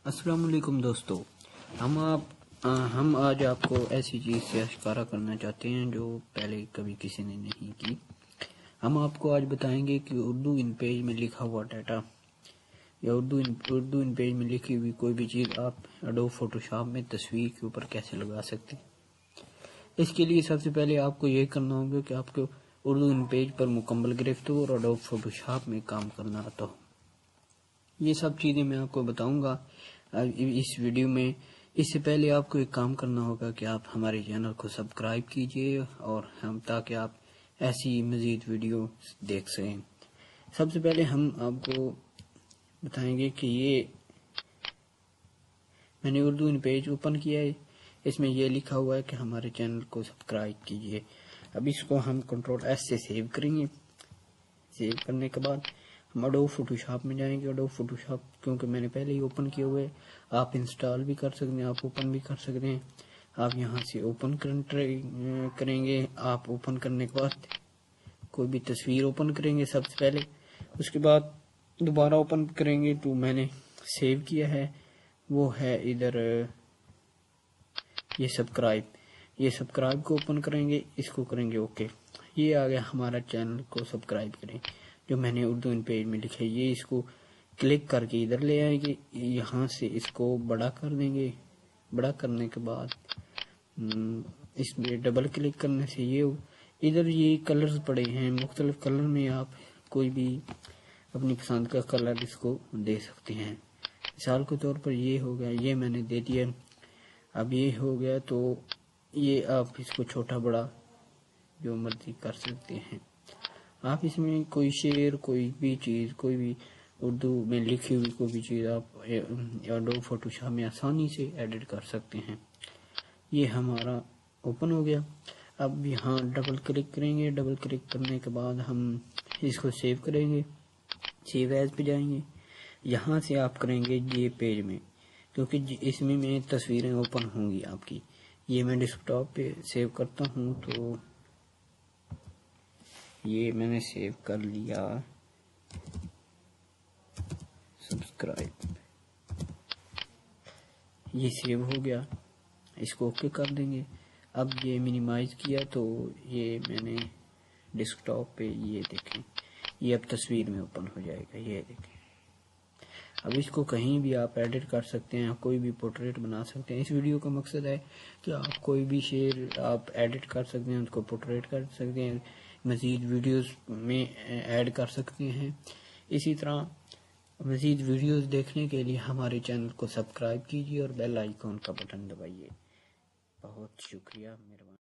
السلام علیکم دوستو، ہم آج آپ کو ایسی چیز سے آشکارا کرنا چاہتے ہیں جو پہلے کبھی کسی نے نہیں کی۔ ہم آپ کو آج بتائیں گے کہ اردو ان پیج میں لکھا ہوا ڈیٹا یا اردو ان پیج میں لکھی ہوئی کوئی بھی چیز آپ ایڈوب فوٹوشاپ میں تصویر کے اوپر کیسے لگا سکتے ہیں۔ اس کے لیے سب سے پہلے آپ کو یہ کرنا ہوگا کہ آپ کو اردو ان پیج پر مکمل گرفت ہو اور ایڈوب فوٹوشاپ میں کام کرنا آتا ہو۔ یہ سب چیزیں میں آپ کو بتاؤں گا اس ویڈیو میں۔ اس سے پہلے آپ کو ایک کام کرنا ہوگا کہ آپ ہمارے چینل کو سبسکرائب کیجئے اور تاکہ آپ ایسی مزید ویڈیو دیکھ سکیں۔ سب سے پہلے ہم آپ کو بتائیں گے کہ یہ میں نے اردو ان پیج اوپن کیا ہے، اس میں یہ لکھا ہوا ہے کہ ہمارے چینل کو سبسکرائب کیجئے۔ اب اس کو ہم کنٹرول ایس سے سیو کریں گے۔ سیو کرنے کے بعد ہم ایڈوب فوٹوشاپ میں جائیں گے۔ ایڈوب فوٹوشاپ کیونکہ میں نے پہلے ہی اوپن کیا ہوئے، آپ انسٹال بھی کر سکتے ہیں، آپ اوپن بھی کر سکتے ہیں۔ آپ یہاں سے اوپن کریں گے۔ آپ اوپن کرنے کے بعد کوئی بھی تصویر اوپن کریں گے سب سے پہلے، اس کے بعد دوبارہ اوپن کریں گے تو میں نے سیو کیا ہے وہ ہے ادھر یہ سبسکرائب کو اوپن کریں گے، اس کو کریں گے اوکے۔ یہ آ گیا ہمارا چینل کو سبسکرائب کریں جو میں نے اردو ان پیج میں لکھا ہے۔ یہ اس کو کلک کر کے ادھر لے آئیں گے، یہاں سے اس کو بڑا کر دیں گے۔ بڑا کرنے کے بعد اس میں ڈبل کلک کرنے سے یہ ادھر یہ کلرز پڑے ہیں، مختلف کلر میں آپ کوئی بھی اپنی پسند کا کلر اس کو دے سکتے ہیں۔ مثال کے طور پر یہ ہو گیا، یہ میں نے دے دیا۔ اب یہ ہو گیا تو یہ آپ اس کو چھوٹا بڑا جو مرضی کر سکتے ہیں۔ آپ اس میں کوئی شعر، کوئی بھی چیز، کوئی بھی اردو میں لکھی ہوئی کوئی بھی چیز آپ ایڈوب فوٹوشاپ میں آسانی سے ایڈٹ کر سکتے ہیں۔ یہ ہمارا اوپن ہو گیا۔ اب یہاں ڈبل کلک کریں گے۔ ڈبل کلک کرنے کے بعد ہم اس کو سیو کریں گے، سیو ایز پہ جائیں گے۔ یہاں سے آپ کریں گے یہ پیج میں، کیونکہ اس میں تصویریں اوپن ہوں گی آپ کی۔ یہ میں ڈیسک ٹاپ پہ سیو کرتا ہوں تو یہ میں نے سیو کر لیا سبسکرائب، یہ سیو ہو گیا۔ اس کو اوکے کر دیں گے۔ اب یہ منیمائز کیا تو یہ میں نے ڈیسک ٹاپ پہ یہ دیکھیں، یہ اب تصویر میں اوپن ہو جائے گا، یہ دیکھیں۔ اب اس کو کہیں بھی آپ ایڈٹ کر سکتے ہیں، کوئی بھی پورٹریٹ بنا سکتے ہیں۔ اس ویڈیو کا مقصد ہے کہ آپ کوئی بھی شعر آپ ایڈٹ کر سکتے ہیں، اس کو پورٹریٹ کر سکتے ہیں، مزید ویڈیوز میں ایڈ کر سکتے ہیں۔ اسی طرح مزید ویڈیوز دیکھنے کے لیے ہمارے چینل کو سبسکرائب کیجیے اور بیل آئیکن کا بٹن دبائیے۔ بہت شکریہ، مہربانی۔